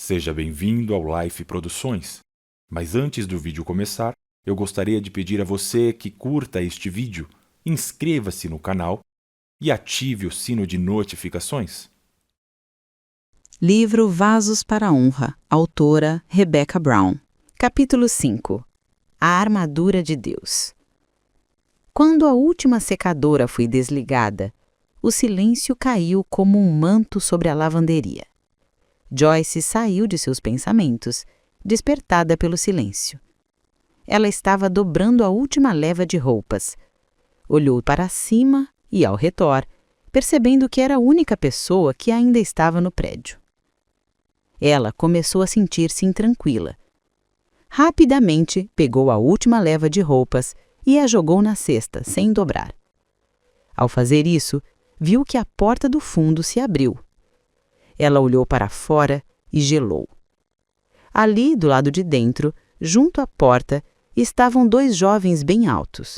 Seja bem-vindo ao Life Produções. Mas antes do vídeo começar, eu gostaria de pedir a você que curta este vídeo, inscreva-se no canal e ative o sino de notificações. Livro Vasos para a Honra, autora Rebecca Brown. Capítulo 5. A Armadura de Deus. Quando a última secadora foi desligada, o silêncio caiu como um manto sobre a lavanderia. Joyce saiu de seus pensamentos, despertada pelo silêncio. Ela estava dobrando a última leva de roupas. Olhou para cima e ao redor, percebendo que era a única pessoa que ainda estava no prédio. Ela começou a sentir-se intranquila. Rapidamente pegou a última leva de roupas e a jogou na cesta, sem dobrar. Ao fazer isso, viu que a porta do fundo se abriu. Ela olhou para fora e gelou. Ali, do lado de dentro, junto à porta, estavam dois jovens bem altos.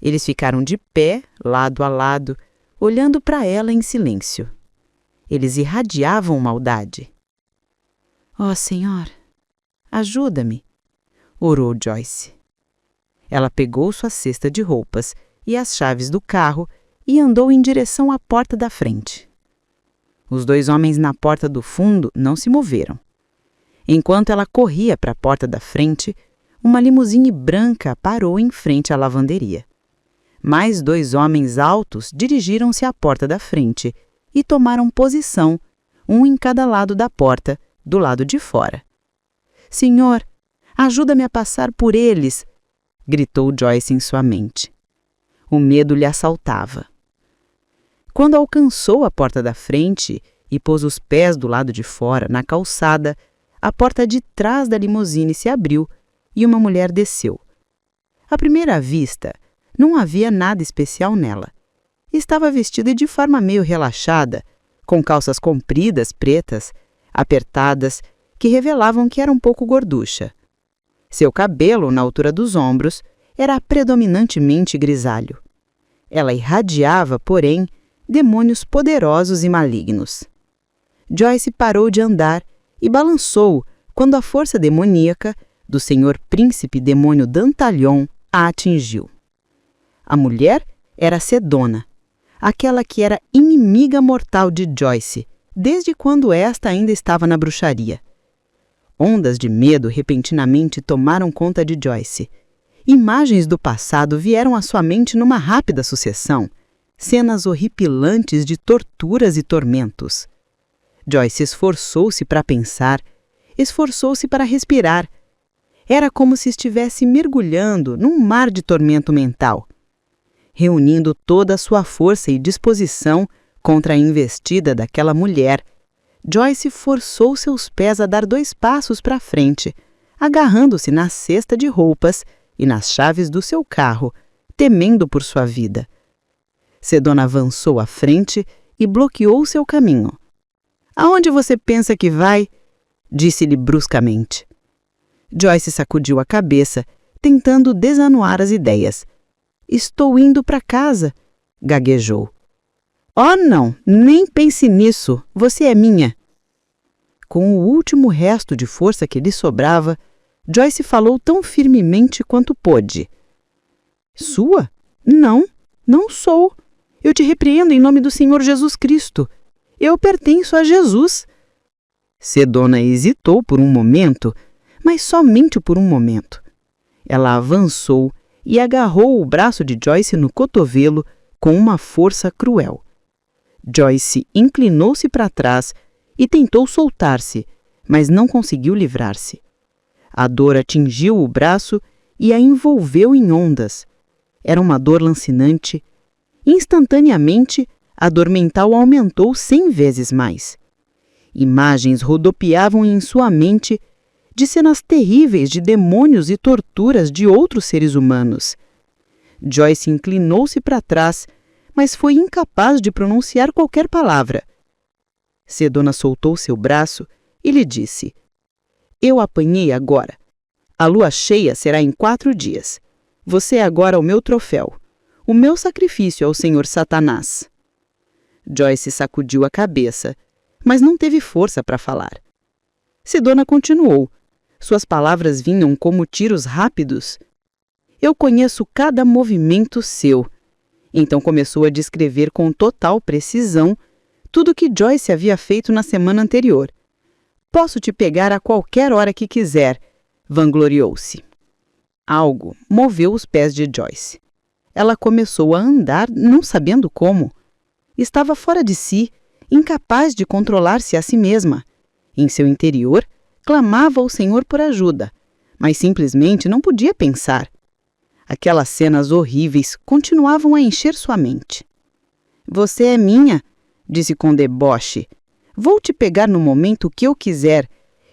Eles ficaram de pé, lado a lado, olhando para ela em silêncio. Eles irradiavam maldade. "Ó Senhor, ajuda-me", orou Joyce. Ela pegou sua cesta de roupas e as chaves do carro e andou em direção à porta da frente. Os dois homens na porta do fundo não se moveram. Enquanto ela corria para a porta da frente, uma limusine branca parou em frente à lavanderia. Mais dois homens altos dirigiram-se à porta da frente e tomaram posição, um em cada lado da porta, do lado de fora. "Senhor, ajuda-me a passar por eles", gritou Joyce em sua mente. O medo lhe assaltava. Quando alcançou a porta da frente e pôs os pés do lado de fora, na calçada, a porta de trás da limusine se abriu e uma mulher desceu. À primeira vista, não havia nada especial nela. Estava vestida de forma meio relaxada, com calças compridas pretas, apertadas, que revelavam que era um pouco gorducha. Seu cabelo, na altura dos ombros, era predominantemente grisalho. Ela irradiava, porém, demônios poderosos e malignos. Joyce parou de andar e balançou quando a força demoníaca do senhor príncipe demônio Dantalion a atingiu. A mulher era Sedona, aquela que era inimiga mortal de Joyce, desde quando esta ainda estava na bruxaria. Ondas de medo repentinamente tomaram conta de Joyce. Imagens do passado vieram à sua mente numa rápida sucessão, cenas horripilantes de torturas e tormentos. Joyce esforçou-se para pensar, esforçou-se para respirar. Era como se estivesse mergulhando num mar de tormento mental. Reunindo toda a sua força e disposição contra a investida daquela mulher, Joyce forçou seus pés a dar 2 passos para frente, agarrando-se na cesta de roupas e nas chaves do seu carro, temendo por sua vida. Sedona avançou à frente e bloqueou seu caminho. "Aonde você pensa que vai?", disse-lhe bruscamente. Joyce sacudiu a cabeça, tentando desanuar as ideias. "Estou indo para casa", gaguejou. "Oh, não, nem pense nisso, você é minha." Com o último resto de força que lhe sobrava, Joyce falou tão firmemente quanto pôde. "Sua? Não, não sou. Eu te repreendo em nome do Senhor Jesus Cristo. Eu pertenço a Jesus." Sedona hesitou por um momento, mas somente por um momento. Ela avançou e agarrou o braço de Joyce no cotovelo com uma força cruel. Joyce inclinou-se para trás e tentou soltar-se, mas não conseguiu livrar-se. A dor atingiu o braço e a envolveu em ondas. Era uma dor lancinante. Instantaneamente, a dor mental aumentou 100 vezes mais. Imagens rodopiavam em sua mente de cenas terríveis de demônios e torturas de outros seres humanos. Joyce inclinou-se para trás, mas foi incapaz de pronunciar qualquer palavra. Sedona soltou seu braço e lhe disse: "Eu apanhei agora. A lua cheia será em 4 dias. Você é agora o meu troféu, o meu sacrifício ao senhor Satanás." Joyce sacudiu a cabeça, mas não teve força para falar. Sedona continuou. Suas palavras vinham como tiros rápidos. Eu conheço cada movimento seu. Então começou a descrever com total precisão tudo o que Joyce havia feito na semana anterior. Posso te pegar a qualquer hora que quiser, vangloriou-se. Algo moveu os pés de Joyce. Ela começou a andar, não sabendo como. Estava fora de si, incapaz de controlar-se a si mesma. Em seu interior, clamava ao Senhor por ajuda, mas simplesmente não podia pensar. Aquelas cenas horríveis continuavam a encher sua mente. Você é minha, disse com deboche. Vou te pegar no momento que eu quiser.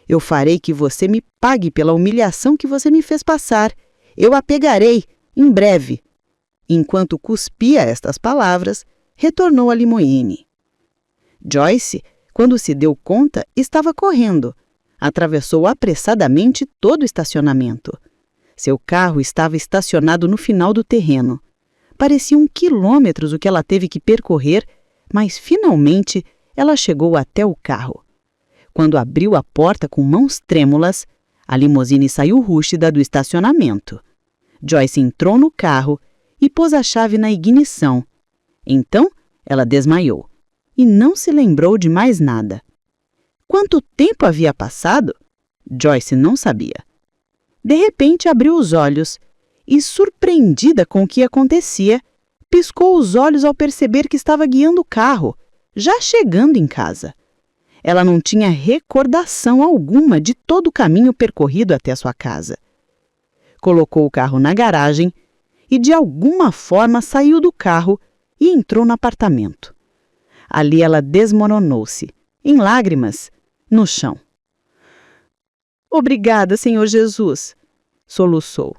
Eu farei que você me pague pela humilhação que você me fez passar. Eu a pegarei, em breve. Enquanto cuspia estas palavras, retornou à limousine. Joyce, quando se deu conta, estava correndo. Atravessou apressadamente todo o estacionamento. Seu carro estava estacionado no final do terreno. Pareciam quilômetros o que ela teve que percorrer, mas finalmente ela chegou até o carro. Quando abriu a porta com mãos trêmulas, a limusine saiu rústida do estacionamento. Joyce entrou no carro e pôs a chave na ignição. Então, ela desmaiou e não se lembrou de mais nada. Quanto tempo havia passado? Joyce não sabia. De repente abriu os olhos e, surpreendida com o que acontecia, piscou os olhos ao perceber que estava guiando o carro, já chegando em casa. Ela não tinha recordação alguma de todo o caminho percorrido até sua casa. Colocou o carro na garagem e, de alguma forma, saiu do carro e entrou no apartamento. Ali ela desmoronou-se, em lágrimas, no chão. Obrigada, Senhor Jesus, soluçou.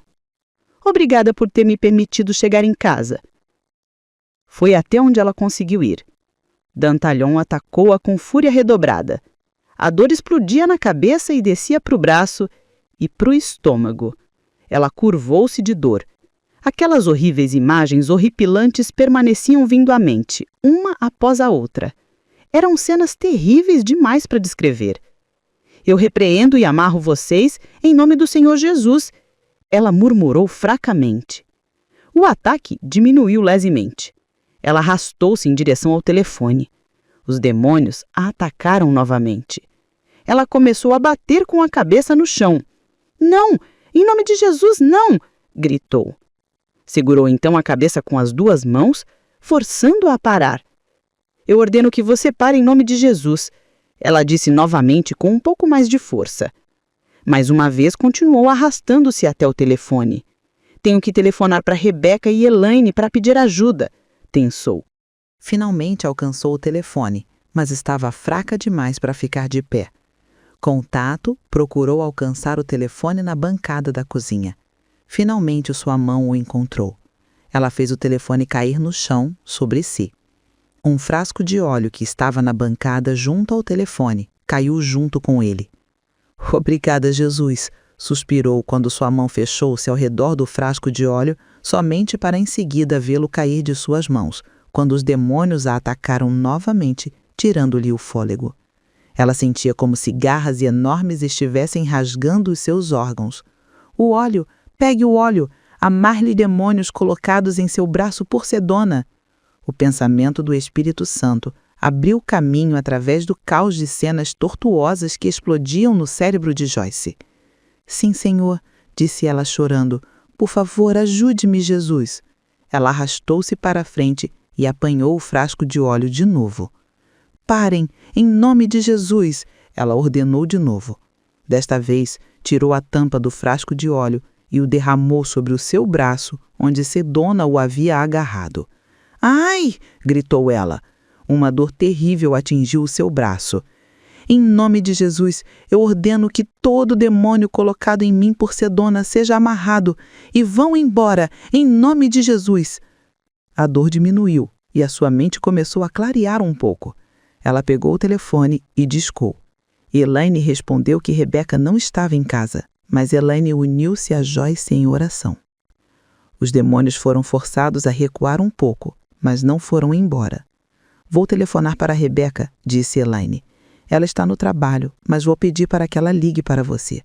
Obrigada por ter me permitido chegar em casa. Foi até onde ela conseguiu ir. Dantalhon atacou-a com fúria redobrada. A dor explodia na cabeça e descia para o braço e para o estômago. Ela curvou-se de dor. Aquelas horríveis imagens horripilantes permaneciam vindo à mente, uma após a outra. Eram cenas terríveis demais para descrever. Eu repreendo e amarro vocês em nome do Senhor Jesus, ela murmurou fracamente. O ataque diminuiu levemente. Ela arrastou-se em direção ao telefone. Os demônios a atacaram novamente. Ela começou a bater com a cabeça no chão. Não! Em nome de Jesus, não! Gritou. Segurou então a cabeça com as duas mãos, forçando-a a parar. Eu ordeno que você pare em nome de Jesus, ela disse novamente com um pouco mais de força. Mais uma vez continuou arrastando-se até o telefone. Tenho que telefonar para Rebecca e Elaine para pedir ajuda, pensou. Finalmente alcançou o telefone, mas estava fraca demais para ficar de pé. Com tato, procurou alcançar o telefone na bancada da cozinha. Finalmente sua mão o encontrou. Ela fez o telefone cair no chão, sobre si. Um frasco de óleo que estava na bancada junto ao telefone caiu junto com ele. Obrigada, Jesus, suspirou quando sua mão fechou-se ao redor do frasco de óleo, somente para em seguida vê-lo cair de suas mãos, quando os demônios a atacaram novamente, tirando-lhe o fôlego. Ela sentia como se garras enormes estivessem rasgando os seus órgãos. O óleo, pegue o óleo, amar-lhe demônios colocados em seu braço por Sedona. O pensamento do Espírito Santo abriu caminho através do caos de cenas tortuosas que explodiam no cérebro de Joyce. Sim, Senhor, disse ela chorando. Por favor, ajude-me, Jesus. Ela arrastou-se para a frente e apanhou o frasco de óleo de novo. Parem, em nome de Jesus, ela ordenou de novo. Desta vez, tirou a tampa do frasco de óleo e o derramou sobre o seu braço, onde Sedona o havia agarrado. Ai! Gritou ela. Uma dor terrível atingiu o seu braço. Em nome de Jesus, eu ordeno que todo demônio colocado em mim por Sedona seja amarrado e vão embora, em nome de Jesus. A dor diminuiu e a sua mente começou a clarear um pouco. Ela pegou o telefone e discou. Elaine respondeu que Rebecca não estava em casa, mas Elaine uniu-se a Joyce em oração. Os demônios foram forçados a recuar um pouco, mas não foram embora. Vou telefonar para Rebecca, disse Elaine. Ela está no trabalho, mas vou pedir para que ela ligue para você.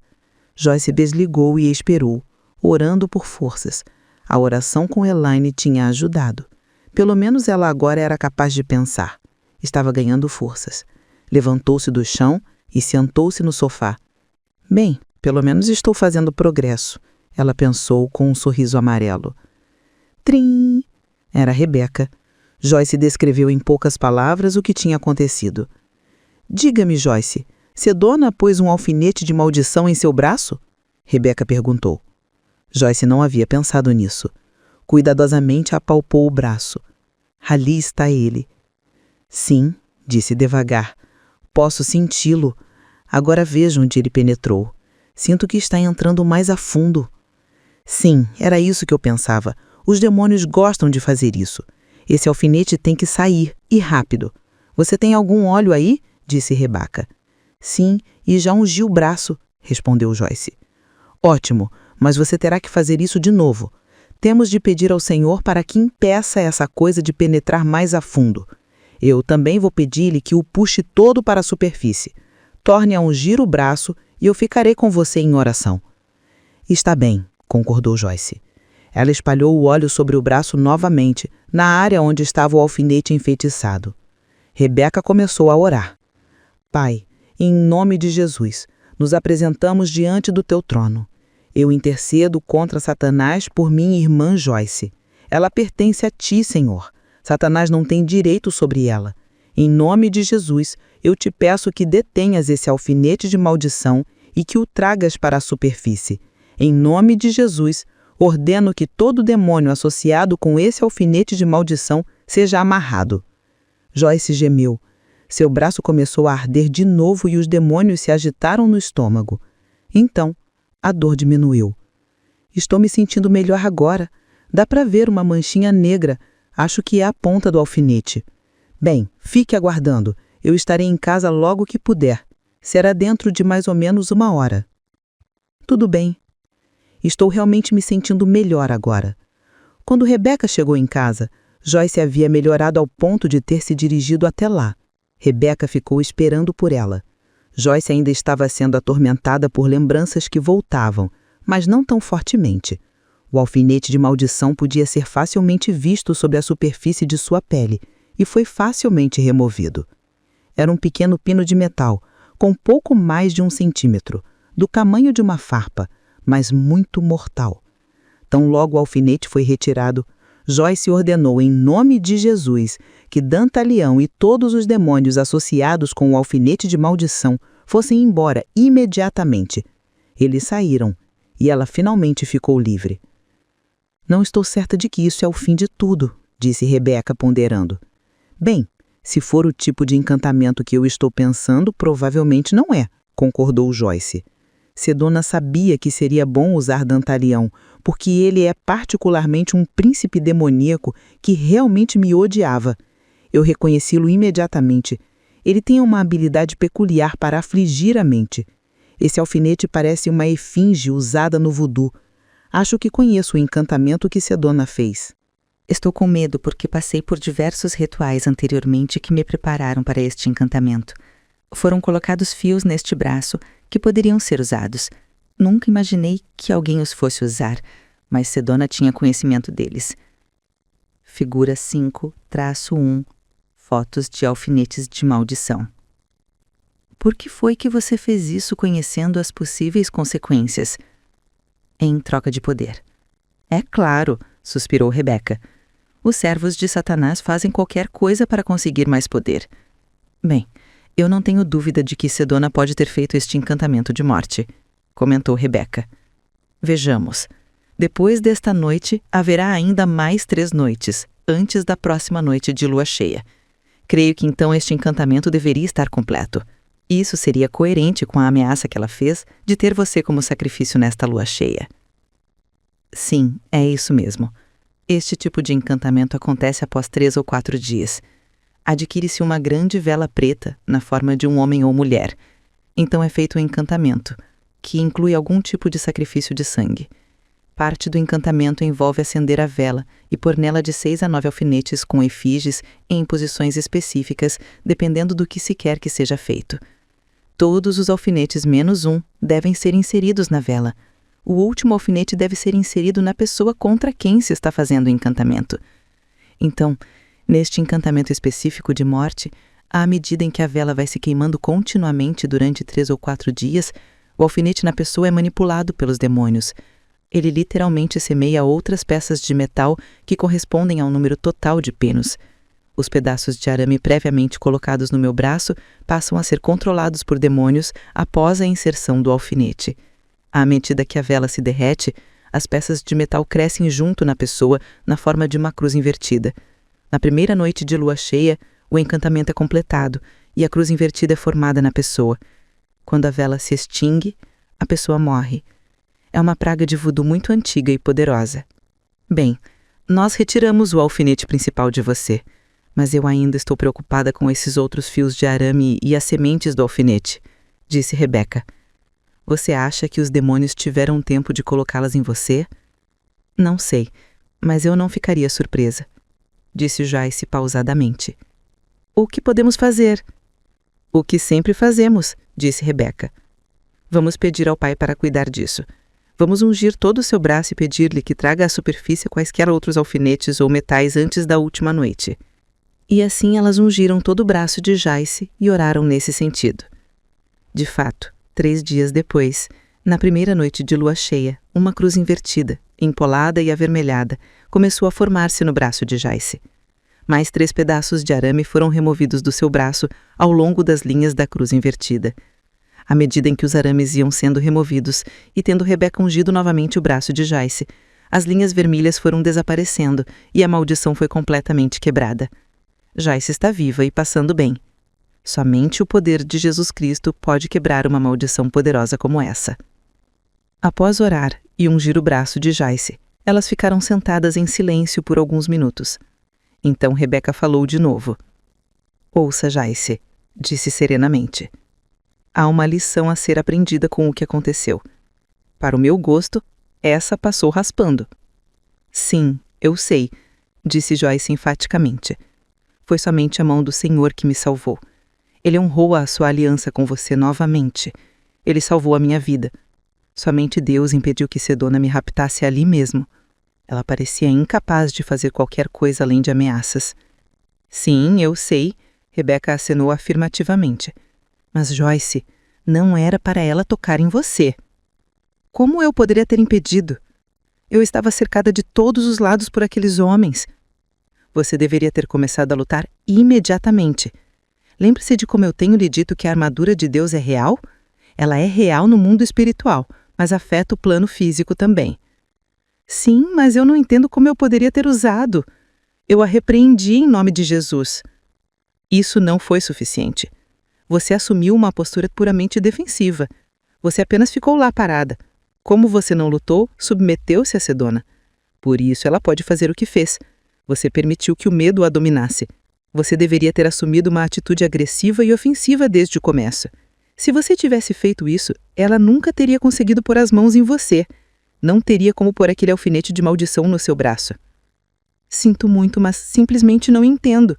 Joyce desligou e esperou, orando por forças. A oração com Elaine tinha ajudado. Pelo menos ela agora era capaz de pensar. Estava ganhando forças. Levantou-se do chão e sentou-se no sofá. Bem, pelo menos estou fazendo progresso, ela pensou com um sorriso amarelo. Trim! Era Rebecca. Joyce descreveu em poucas palavras o que tinha acontecido. Diga-me, Joyce, Sedona pôs um alfinete de maldição em seu braço? Rebecca perguntou. Joyce não havia pensado nisso. Cuidadosamente apalpou o braço. Ali está ele. Sim, disse devagar. Posso senti-lo. Agora vejo onde ele penetrou. Sinto que está entrando mais a fundo. Sim, era isso que eu pensava. Os demônios gostam de fazer isso. Esse alfinete tem que sair, e rápido. Você tem algum óleo aí? Disse Rebecca. Sim, e já ungi o braço, respondeu Joyce. Ótimo, mas você terá que fazer isso de novo. Temos de pedir ao Senhor para que impeça essa coisa de penetrar mais a fundo. Eu também vou pedir-lhe que o puxe todo para a superfície. Torne a ungir o braço e eu ficarei com você em oração. Está bem, concordou Joyce. Ela espalhou o óleo sobre o braço novamente, na área onde estava o alfinete enfeitiçado. Rebecca começou a orar. Pai, em nome de Jesus, nos apresentamos diante do teu trono. Eu intercedo contra Satanás por minha irmã Joyce. Ela pertence a ti, Senhor. Satanás não tem direito sobre ela. Em nome de Jesus, eu te peço que detenhas esse alfinete de maldição e que o tragas para a superfície. Em nome de Jesus, ordeno que todo demônio associado com esse alfinete de maldição seja amarrado. Joyce gemeu. Seu braço começou a arder de novo e os demônios se agitaram no estômago. Então, a dor diminuiu. Estou me sentindo melhor agora. Dá para ver uma manchinha negra. Acho que é a ponta do alfinete. Bem, fique aguardando. Eu estarei em casa logo que puder. Será dentro de mais ou menos 1 hora. Tudo bem. Estou realmente me sentindo melhor agora. Quando Rebecca chegou em casa, Joyce havia melhorado ao ponto de ter se dirigido até lá. Rebecca ficou esperando por ela. Joyce ainda estava sendo atormentada por lembranças que voltavam, mas não tão fortemente. O alfinete de maldição podia ser facilmente visto sobre a superfície de sua pele e foi facilmente removido. Era um pequeno pino de metal, com pouco mais de 1 centímetro, do tamanho de uma farpa, mas muito mortal. Tão logo o alfinete foi retirado, Joyce ordenou em nome de Jesus que Dantalião e todos os demônios associados com o alfinete de maldição fossem embora imediatamente. Eles saíram e ela finalmente ficou livre. Não estou certa de que isso é o fim de tudo, disse Rebecca ponderando. Bem, se for o tipo de encantamento que eu estou pensando, provavelmente não é, concordou Joyce. Sedona sabia que seria bom usar Dantalião, porque ele é particularmente um príncipe demoníaco que realmente me odiava. Eu reconheci-lo imediatamente. Ele tem uma habilidade peculiar para afligir a mente. Esse alfinete parece uma esfinge usada no voodoo. Acho que conheço o encantamento que Sedona fez. Estou com medo porque passei por diversos rituais anteriormente que me prepararam para este encantamento. Foram colocados fios neste braço que poderiam ser usados. Nunca imaginei que alguém os fosse usar, mas Sedona tinha conhecimento deles. Figura 5-1. Fotos de alfinetes de maldição. Por que foi que você fez isso conhecendo as possíveis consequências? Em troca de poder. É claro, suspirou Rebecca. Os servos de Satanás fazem qualquer coisa para conseguir mais poder. Bem, eu não tenho dúvida de que Sedona pode ter feito este encantamento de morte, comentou Rebecca. Vejamos. Depois desta noite, haverá ainda mais 3 noites, antes da próxima noite de lua cheia. Creio que então este encantamento deveria estar completo. Isso seria coerente com a ameaça que ela fez de ter você como sacrifício nesta lua cheia. Sim, é isso mesmo. Este tipo de encantamento acontece após 3 ou 4 dias. Adquire-se uma grande vela preta na forma de um homem ou mulher. Então é feito um encantamento, que inclui algum tipo de sacrifício de sangue. Parte do encantamento envolve acender a vela e pôr nela de 6 a 9 alfinetes com efígies em posições específicas, dependendo do que se quer que seja feito. Todos os alfinetes menos um devem ser inseridos na vela. O último alfinete deve ser inserido na pessoa contra quem se está fazendo o encantamento. Então, neste encantamento específico de morte, à medida em que a vela vai se queimando continuamente durante 3 ou 4 dias, o alfinete na pessoa é manipulado pelos demônios. Ele literalmente semeia outras peças de metal que correspondem ao número total de penos. Os pedaços de arame previamente colocados no meu braço passam a ser controlados por demônios após a inserção do alfinete. À medida que a vela se derrete, as peças de metal crescem junto na pessoa na forma de uma cruz invertida. Na primeira noite de lua cheia, o encantamento é completado e a cruz invertida é formada na pessoa. Quando a vela se extingue, a pessoa morre. É uma praga de voodoo muito antiga e poderosa. Bem, nós retiramos o alfinete principal de você, mas eu ainda estou preocupada com esses outros fios de arame e as sementes do alfinete, disse Rebeca. Você acha que os demônios tiveram tempo de colocá-las em você? Não sei, mas eu não ficaria surpresa, disse Joyce pausadamente. O que podemos fazer? O que sempre fazemos, disse Rebeca. Vamos pedir ao Pai para cuidar disso. Vamos ungir todo o seu braço e pedir-lhe que traga à superfície quaisquer outros alfinetes ou metais antes da última noite. E assim elas ungiram todo o braço de Joyce e oraram nesse sentido. De fato, 3 dias depois, na primeira noite de lua cheia, uma cruz invertida, empolada e avermelhada, começou a formar-se no braço de Joyce. Mais 3 pedaços de arame foram removidos do seu braço ao longo das linhas da cruz invertida. À medida em que os arames iam sendo removidos e tendo Rebeca ungido novamente o braço de Joyce, as linhas vermelhas foram desaparecendo e a maldição foi completamente quebrada. Joyce está viva e passando bem. Somente o poder de Jesus Cristo pode quebrar uma maldição poderosa como essa. Após orar e ungir o braço de Joyce, elas ficaram sentadas em silêncio por alguns minutos. Então Rebeca falou de novo. Ouça, Joyce, disse serenamente. Há uma lição a ser aprendida com o que aconteceu. Para o meu gosto, essa passou raspando. Sim, eu sei, disse Joyce enfaticamente. Foi somente a mão do Senhor que me salvou. Ele honrou a sua aliança com você novamente. Ele salvou a minha vida. Somente Deus impediu que Sedona me raptasse ali mesmo. Ela parecia incapaz de fazer qualquer coisa além de ameaças. Sim, eu sei, Rebeca acenou afirmativamente. Mas Joyce, não era para ela tocar em você. Como eu poderia ter impedido? Eu estava cercada de todos os lados por aqueles homens. Você deveria ter começado a lutar imediatamente. Lembre-se de como eu tenho lhe dito que a armadura de Deus é real? Ela é real no mundo espiritual, mas afeta o plano físico também. Sim, mas eu não entendo como eu poderia ter usado. Eu a repreendi em nome de Jesus. Isso não foi suficiente. Você assumiu uma postura puramente defensiva. Você apenas ficou lá parada. Como você não lutou, submeteu-se a Sedona. Por isso ela pode fazer o que fez. Você permitiu que o medo a dominasse. Você deveria ter assumido uma atitude agressiva e ofensiva desde o começo. Se você tivesse feito isso, ela nunca teria conseguido pôr as mãos em você. Não teria como pôr aquele alfinete de maldição no seu braço. Sinto muito, mas simplesmente não entendo,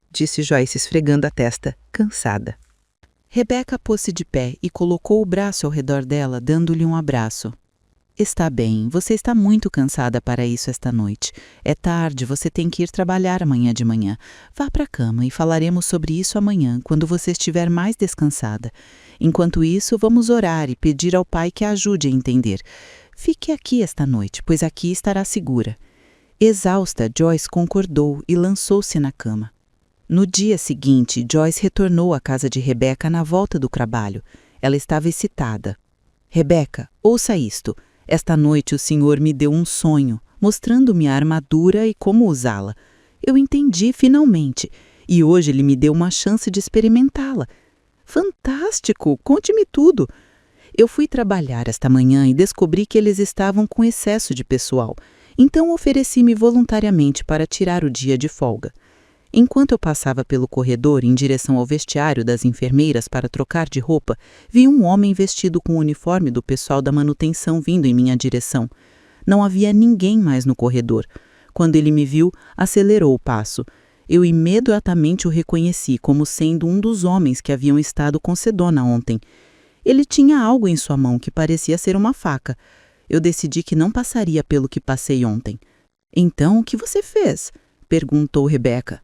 disse Joyce esfregando a testa, cansada. Rebeca pôs-se de pé e colocou o braço ao redor dela, dando-lhe um abraço. Está bem, você está muito cansada para isso esta noite. É tarde, você tem que ir trabalhar amanhã de manhã. Vá para a cama e falaremos sobre isso amanhã, quando você estiver mais descansada. Enquanto isso, vamos orar e pedir ao Pai que a ajude a entender. Fique aqui esta noite, pois aqui estará segura. Exausta, Joyce concordou e lançou-se na cama. No dia seguinte, Joyce retornou à casa de Rebeca na volta do trabalho. Ela estava excitada. Rebeca, ouça isto. Esta noite o Senhor me deu um sonho, mostrando-me a armadura e como usá-la. Eu entendi finalmente, e hoje ele me deu uma chance de experimentá-la. Fantástico! Conte-me tudo! Eu fui trabalhar esta manhã e descobri que eles estavam com excesso de pessoal, então ofereci-me voluntariamente para tirar o dia de folga. Enquanto eu passava pelo corredor em direção ao vestiário das enfermeiras para trocar de roupa, vi um homem vestido com o uniforme do pessoal da manutenção vindo em minha direção. Não havia ninguém mais no corredor. Quando ele me viu, acelerou o passo. Eu imediatamente o reconheci como sendo um dos homens que haviam estado com Sedona ontem. Ele tinha algo em sua mão que parecia ser uma faca. Eu decidi que não passaria pelo que passei ontem. Então, o que você fez? Perguntou Rebeca.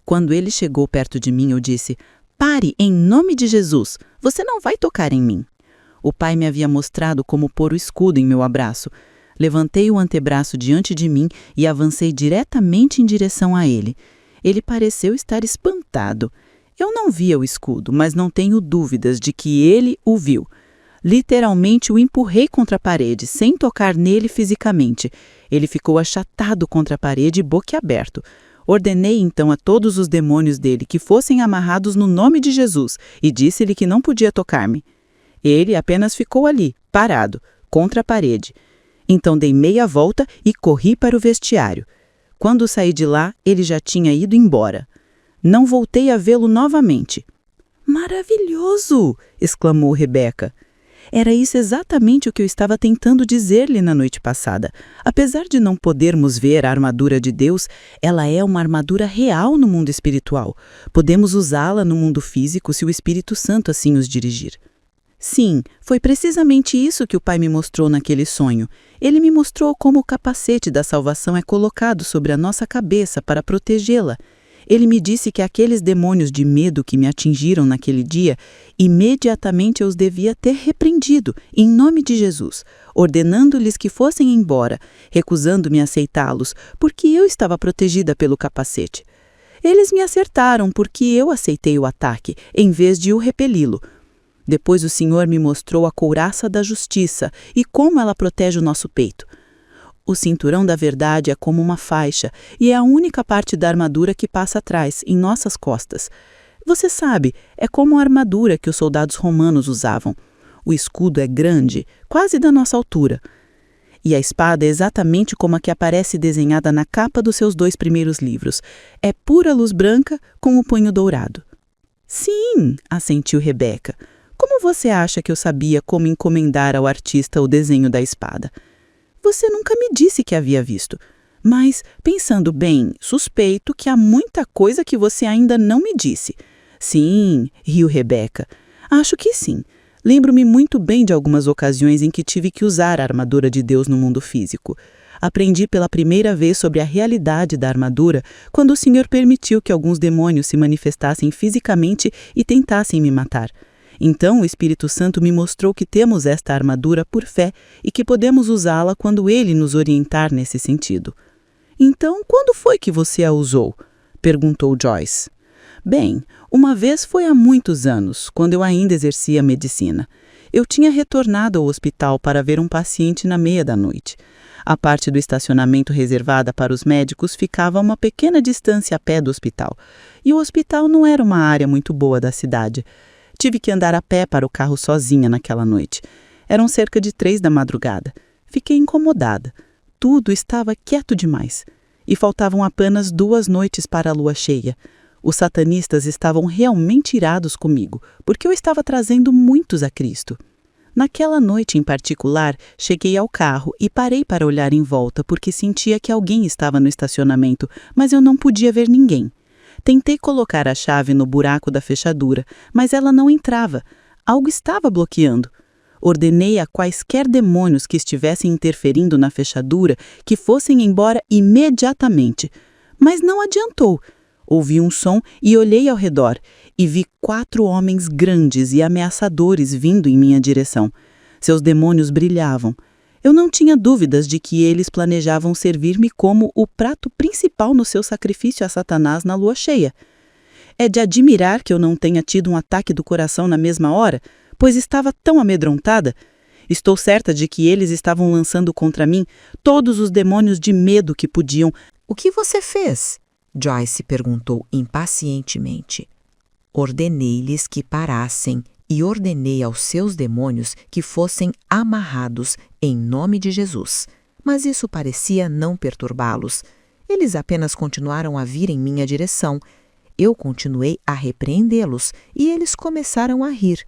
Quando ele chegou perto de mim, eu disse: pare, em nome de Jesus! Você não vai tocar em mim. O pai me havia mostrado como pôr o escudo em meu abraço. Levantei o antebraço diante de mim e avancei diretamente em direção a ele. Ele pareceu estar espantado. Eu não via o escudo, mas não tenho dúvidas de que ele o viu. Literalmente o empurrei contra a parede, sem tocar nele fisicamente. Ele ficou achatado contra a parede, boquiaberto. Ordenei então a todos os demônios dele que fossem amarrados no nome de Jesus e disse-lhe que não podia tocar-me. Ele apenas ficou ali, parado, contra a parede. Então dei meia volta e corri para o vestiário. Quando saí de lá, ele já tinha ido embora. Não voltei a vê-lo novamente. Maravilhoso! Exclamou Rebeca. Era isso exatamente o que eu estava tentando dizer-lhe na noite passada. Apesar de não podermos ver a armadura de Deus, ela é uma armadura real no mundo espiritual. Podemos usá-la no mundo físico se o Espírito Santo assim os dirigir. Sim, foi precisamente isso que o Pai me mostrou naquele sonho. Ele me mostrou como o capacete da salvação é colocado sobre a nossa cabeça para protegê-la. Ele me disse que aqueles demônios de medo que me atingiram naquele dia, imediatamente eu os devia ter repreendido, em nome de Jesus, ordenando-lhes que fossem embora, recusando-me a aceitá-los, porque eu estava protegida pelo capacete. Eles me acertaram porque eu aceitei o ataque, em vez de o repeli-lo. Depois o Senhor me mostrou a couraça da justiça e como ela protege o nosso peito. O cinturão da verdade é como uma faixa e é a única parte da armadura que passa atrás, em nossas costas. Você sabe, é como a armadura que os soldados romanos usavam. O escudo é grande, quase da nossa altura. E a espada é exatamente como a que aparece desenhada na capa dos seus 2 primeiros livros. É pura luz branca com o punho dourado. Sim, assentiu Rebeca. Como você acha que eu sabia como encomendar ao artista o desenho da espada? Você nunca me disse que havia visto. Mas, pensando bem, suspeito que há muita coisa que você ainda não me disse. Sim, riu Rebeca. Acho que sim. Lembro-me muito bem de algumas ocasiões em que tive que usar a armadura de Deus no mundo físico. Aprendi pela primeira vez sobre a realidade da armadura quando o Senhor permitiu que alguns demônios se manifestassem fisicamente e tentassem me matar. Então o Espírito Santo me mostrou que temos esta armadura por fé e que podemos usá-la quando Ele nos orientar nesse sentido. Então, quando foi que você a usou? Perguntou Joyce. Bem, uma vez foi há muitos anos, quando eu ainda exercia medicina. Eu tinha retornado ao hospital para ver um paciente na meia da noite. A parte do estacionamento reservada para os médicos ficava a uma pequena distância a pé do hospital, e o hospital não era uma área muito boa da cidade. Tive que andar a pé para o carro sozinha naquela noite. Eram cerca de 3 da madrugada. Fiquei incomodada. Tudo estava quieto demais. E faltavam apenas 2 noites para a lua cheia. Os satanistas estavam realmente irados comigo, porque eu estava trazendo muitos a Cristo. Naquela noite em particular, cheguei ao carro e parei para olhar em volta porque sentia que alguém estava no estacionamento, mas eu não podia ver ninguém. Tentei colocar a chave no buraco da fechadura, mas ela não entrava. Algo estava bloqueando. Ordenei a quaisquer demônios que estivessem interferindo na fechadura que fossem embora imediatamente. Mas não adiantou. Ouvi um som e olhei ao redor, e vi 4 homens grandes e ameaçadores vindo em minha direção. Seus demônios brilhavam. Eu não tinha dúvidas de que eles planejavam servir-me como o prato principal no seu sacrifício a Satanás na lua cheia. É de admirar que eu não tenha tido um ataque do coração na mesma hora, pois estava tão amedrontada. Estou certa de que eles estavam lançando contra mim todos os demônios de medo que podiam. O que você fez? Joyce perguntou impacientemente. Ordenei-lhes que parassem e ordenei aos seus demônios que fossem amarrados em nome de Jesus. Mas isso parecia não perturbá-los. Eles apenas continuaram a vir em minha direção. Eu continuei a repreendê-los e eles começaram a rir.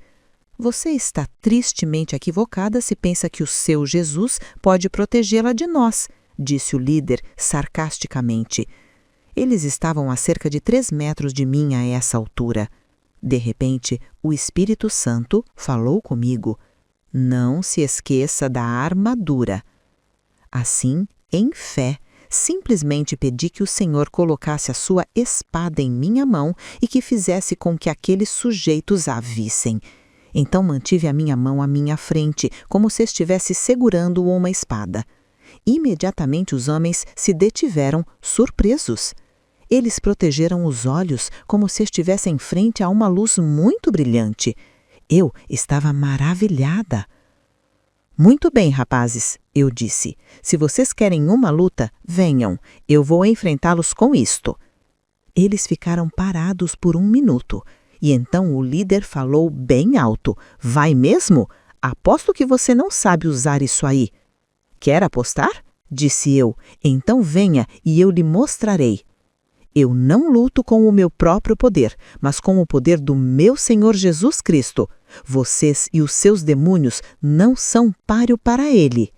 Você está tristemente equivocada se pensa que o seu Jesus pode protegê-la de nós, disse o líder sarcasticamente. Eles estavam a cerca de 3 metros de mim a essa altura. De repente, o Espírito Santo falou comigo: não se esqueça da armadura. Assim, em fé, simplesmente pedi que o Senhor colocasse a sua espada em minha mão e que fizesse com que aqueles sujeitos a vissem. Então mantive a minha mão à minha frente, como se estivesse segurando uma espada. Imediatamente os homens se detiveram, surpresos. Eles protegeram os olhos como se estivessem frente a uma luz muito brilhante. Eu estava maravilhada. Muito bem, rapazes, eu disse. Se vocês querem uma luta, venham. Eu vou enfrentá-los com isto. Eles ficaram parados por 1 minuto. E então o líder falou bem alto: vai mesmo? Aposto que você não sabe usar isso aí. Quer apostar? Disse eu. Então venha e eu lhe mostrarei. Eu não luto com o meu próprio poder, mas com o poder do meu Senhor Jesus Cristo. Vocês e os seus demônios não são páreo para ele.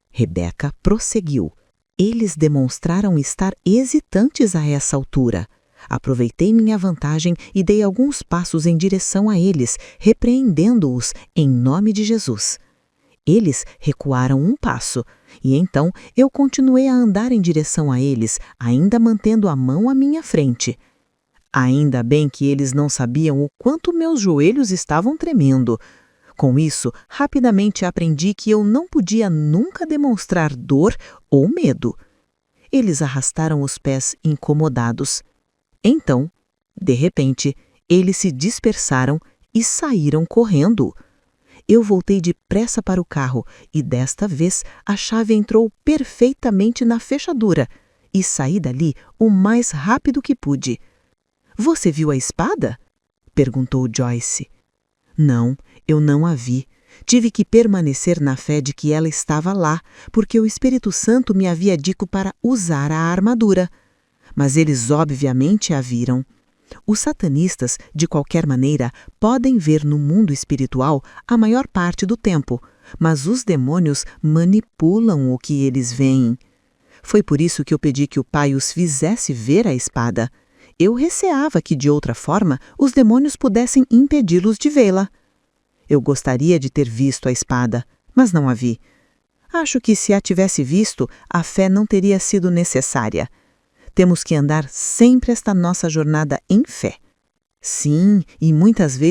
Rebeca prosseguiu. Eles demonstraram estar hesitantes a essa altura. Aproveitei minha vantagem e dei alguns passos em direção a eles, repreendendo-os em nome de Jesus. Eles recuaram 1 passo, e então eu continuei a andar em direção a eles, ainda mantendo a mão à minha frente. Ainda bem que eles não sabiam o quanto meus joelhos estavam tremendo. Com isso, rapidamente aprendi que eu não podia nunca demonstrar dor ou medo. Eles arrastaram os pés incomodados. Então, de repente, eles se dispersaram e saíram correndo. Eu voltei depressa para o carro e, desta vez, a chave entrou perfeitamente na fechadura e saí dali o mais rápido que pude. Você viu a espada? Perguntou Joyce. Não, eu não a vi. Tive que permanecer na fé de que ela estava lá, porque o Espírito Santo me havia dito para usar a armadura. Mas eles obviamente a viram. Os satanistas, de qualquer maneira, podem ver no mundo espiritual a maior parte do tempo, mas os demônios manipulam o que eles veem. Foi por isso que eu pedi que o Pai os fizesse ver a espada. Eu receava que, de outra forma, os demônios pudessem impedi-los de vê-la. Eu gostaria de ter visto a espada, mas não a vi. Acho que, se a tivesse visto, a fé não teria sido necessária. Temos que andar sempre esta nossa jornada em fé. Sim, e muitas vezes